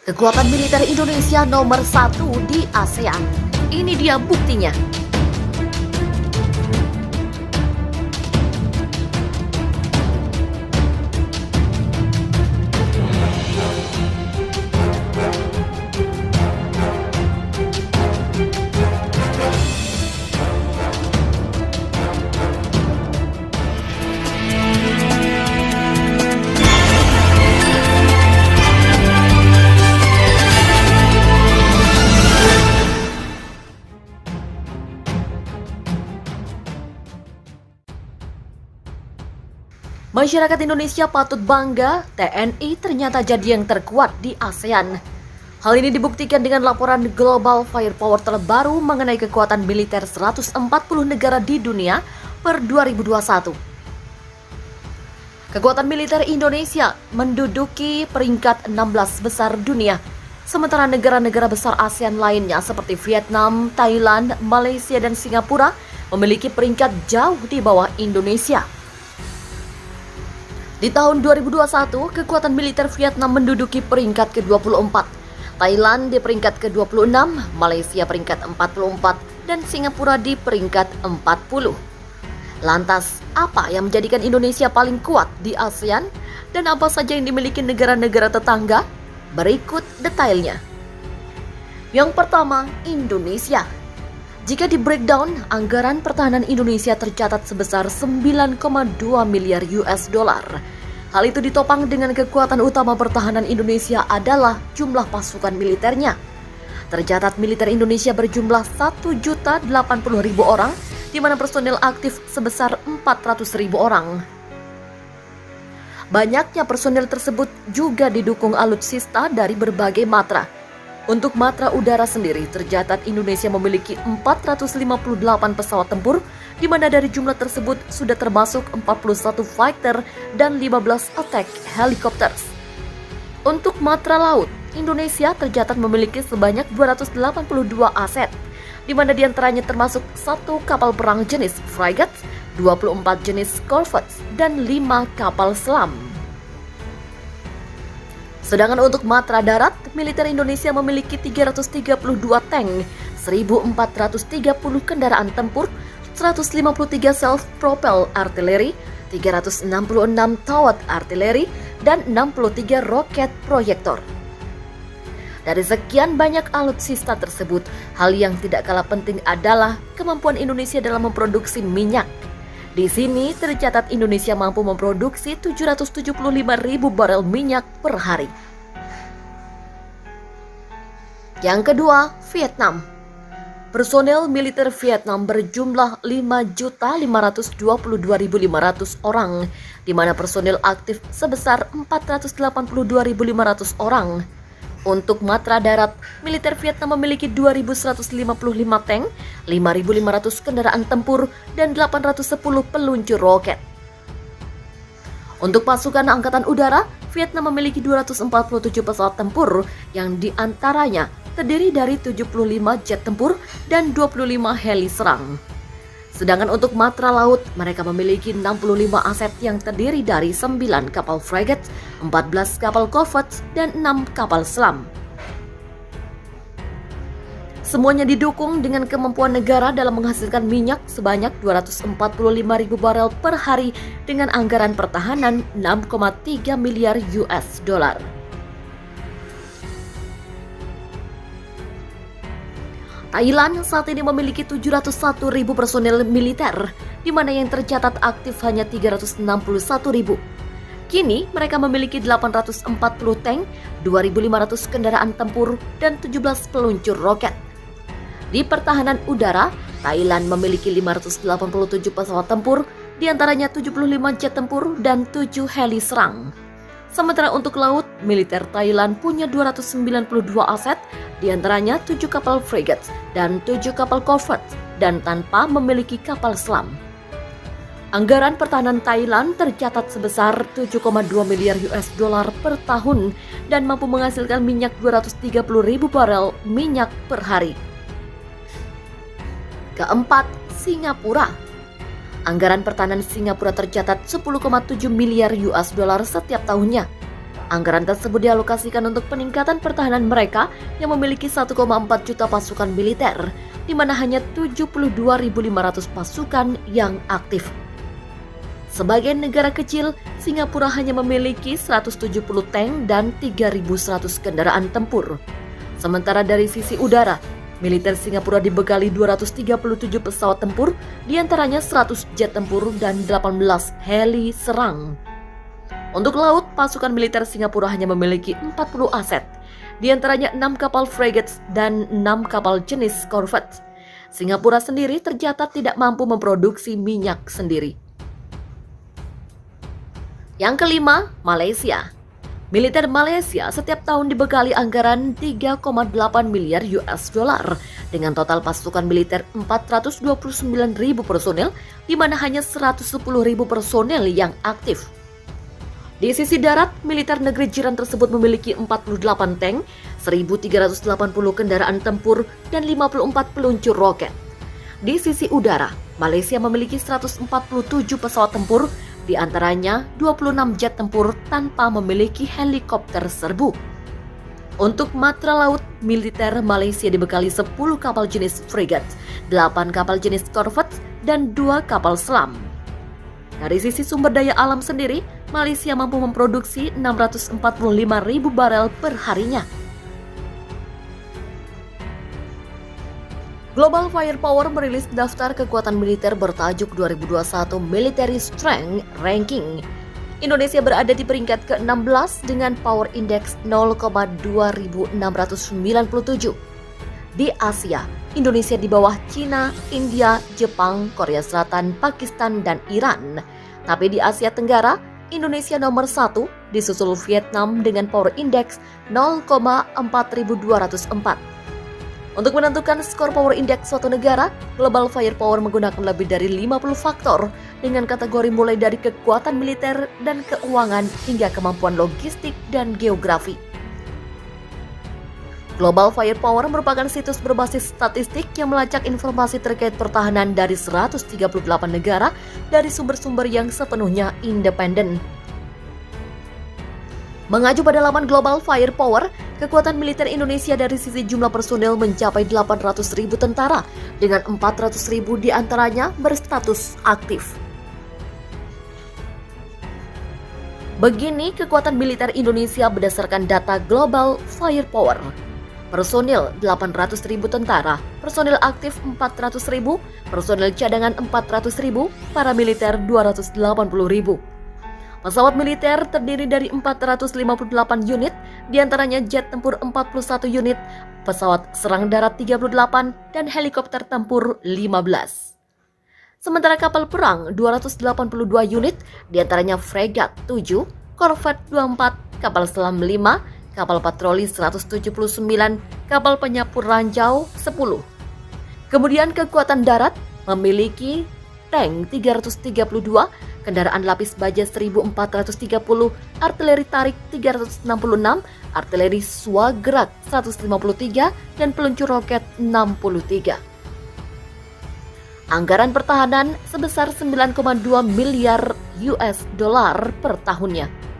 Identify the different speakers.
Speaker 1: Kekuatan militer Indonesia nomor satu di ASEAN. Ini dia buktinya. Masyarakat Indonesia patut bangga, TNI ternyata jadi yang terkuat di ASEAN. Hal ini dibuktikan dengan laporan Global Firepower terbaru mengenai kekuatan militer 140 negara di dunia per 2021. Kekuatan militer Indonesia menduduki peringkat 16 besar dunia, sementara negara-negara besar ASEAN lainnya seperti Vietnam, Thailand, Malaysia, dan Singapura memiliki peringkat jauh di bawah Indonesia. Di tahun 2021, kekuatan militer Vietnam menduduki peringkat ke-24, Thailand di peringkat ke-26, Malaysia peringkat 44, dan Singapura di peringkat 40. Lantas, apa yang menjadikan Indonesia paling kuat di ASEAN? Dan apa saja yang dimiliki negara-negara tetangga? Berikut detailnya. Yang pertama, Indonesia. Jika di breakdown, anggaran pertahanan Indonesia tercatat sebesar 9,2 miliar US dollar. Hal itu ditopang dengan kekuatan utama pertahanan Indonesia adalah jumlah pasukan militernya. Tercatat militer Indonesia berjumlah 1.080.000 orang, di mana personel aktif sebesar 400.000 orang. Banyaknya personel tersebut juga didukung alutsista dari berbagai matra. Untuk matra udara sendiri, tercatat Indonesia memiliki 458 pesawat tempur, di mana dari jumlah tersebut sudah termasuk 41 fighter dan 15 attack helicopters. Untuk matra laut, Indonesia tercatat memiliki sebanyak 282 aset, di mana diantaranya termasuk 1 kapal perang jenis frigate, 24 jenis corvettes, dan 5 kapal selam. Sedangkan untuk matra darat, militer Indonesia memiliki 332 tank, 1.430 kendaraan tempur, 153 self-propel artileri, 366 towed artileri, dan 63 roket proyektor. Dari sekian banyak alutsista tersebut, hal yang tidak kalah penting adalah kemampuan Indonesia dalam memproduksi minyak. Di sini tercatat Indonesia mampu memproduksi 775.000 barel minyak per hari. Yang kedua, Vietnam. Personel militer Vietnam berjumlah 5.522.500 orang, di mana personel aktif sebesar 482.500 orang. Untuk matra darat, militer Vietnam memiliki 2.155 tank, 5.500 kendaraan tempur, dan 810 peluncur roket. Untuk pasukan angkatan udara, Vietnam memiliki 247 pesawat tempur, yang diantaranya terdiri dari 75 jet tempur dan 25 heli serang. Sedangkan untuk matra laut, mereka memiliki 65 aset yang terdiri dari 9 kapal frigate, 14 kapal corvette, dan 6 kapal selam. Semuanya didukung dengan kemampuan negara dalam menghasilkan minyak sebanyak 245.000 barel per hari dengan anggaran pertahanan 6,3 miliar US dollar. Thailand saat ini memiliki 701.000 personel militer, di mana yang tercatat aktif hanya 361.000. Kini mereka memiliki 840 tank, 2.500 kendaraan tempur, dan 17 peluncur roket. Di pertahanan udara, Thailand memiliki 587 pesawat tempur, di antaranya 75 jet tempur dan 7 heli serang. Sementara untuk laut, militer Thailand punya 292 aset, di antaranya 7 kapal frigate dan 7 kapal corvette, dan tanpa memiliki kapal selam. Anggaran pertahanan Thailand tercatat sebesar 7,2 miliar US dollar per tahun dan mampu menghasilkan minyak 230.000 barel minyak per hari. Keempat, Singapura. Anggaran pertahanan Singapura tercatat 10,7 miliar US dollar setiap tahunnya. Anggaran tersebut dialokasikan untuk peningkatan pertahanan mereka yang memiliki 1,4 juta pasukan militer, di mana hanya 72.500 pasukan yang aktif. Sebagai negara kecil, Singapura hanya memiliki 170 tank dan 3.100 kendaraan tempur. Sementara dari sisi udara, militer Singapura dibekali 237 pesawat tempur, diantaranya 100 jet tempur dan 18 heli serang. Untuk laut, pasukan militer Singapura hanya memiliki 40 aset, diantaranya 6 kapal frigates dan 6 kapal jenis corvette. Singapura sendiri tercatat tidak mampu memproduksi minyak sendiri. Yang kelima, Malaysia. Militer Malaysia setiap tahun dibekali anggaran 3,8 miliar US dollar dengan total pasukan militer 429.000 personel, di mana hanya 110.000 personel yang aktif. Di sisi darat, militer negeri jiran tersebut memiliki 48 tank, 1.380 kendaraan tempur, dan 54 peluncur roket. Di sisi udara, Malaysia memiliki 147 pesawat tempur, di antaranya 26 jet tempur tanpa memiliki helikopter serbu. Untuk matra laut, militer Malaysia dibekali 10 kapal jenis frigate, 8 kapal jenis corvette, dan 2 kapal selam. Dari sisi sumber daya alam sendiri, Malaysia mampu memproduksi 645.000 barel per harinya. Global Firepower merilis daftar kekuatan militer bertajuk 2021 Military Strength Ranking. Indonesia berada di peringkat ke-16 dengan Power Index 0,2697. Di Asia, Indonesia di bawah Cina, India, Jepang, Korea Selatan, Pakistan, dan Iran. Tapi di Asia Tenggara, Indonesia nomor 1, disusul Vietnam dengan Power Index 0,4204. Untuk menentukan skor Power Index suatu negara, Global Firepower menggunakan lebih dari 50 faktor dengan kategori mulai dari kekuatan militer dan keuangan hingga kemampuan logistik dan geografi. Global Firepower merupakan situs berbasis statistik yang melacak informasi terkait pertahanan dari 138 negara dari sumber-sumber yang sepenuhnya independen. Mengacu pada laman Global Firepower, kekuatan militer Indonesia dari sisi jumlah personel mencapai 800.000 tentara, dengan 400.000 diantaranya berstatus aktif. Begini kekuatan militer Indonesia berdasarkan data Global Firepower. Personil 800.000 tentara, personil aktif 400.000, personil cadangan 400.000, paramiliter 280.000. Pesawat militer terdiri dari 458 unit, diantaranya jet tempur 41 unit, pesawat serang darat 38, dan helikopter tempur 15. Sementara kapal perang 282 unit, diantaranya fregat 7, korvet 24, kapal selam 5, kapal patroli 179, kapal penyapu ranjau 10. Kemudian kekuatan darat memiliki tank 332, kendaraan lapis baja 1430, artileri tarik 366, artileri swagerak 153, dan peluncur roket 63. Anggaran pertahanan sebesar 9,2 miliar US dollar per tahunnya.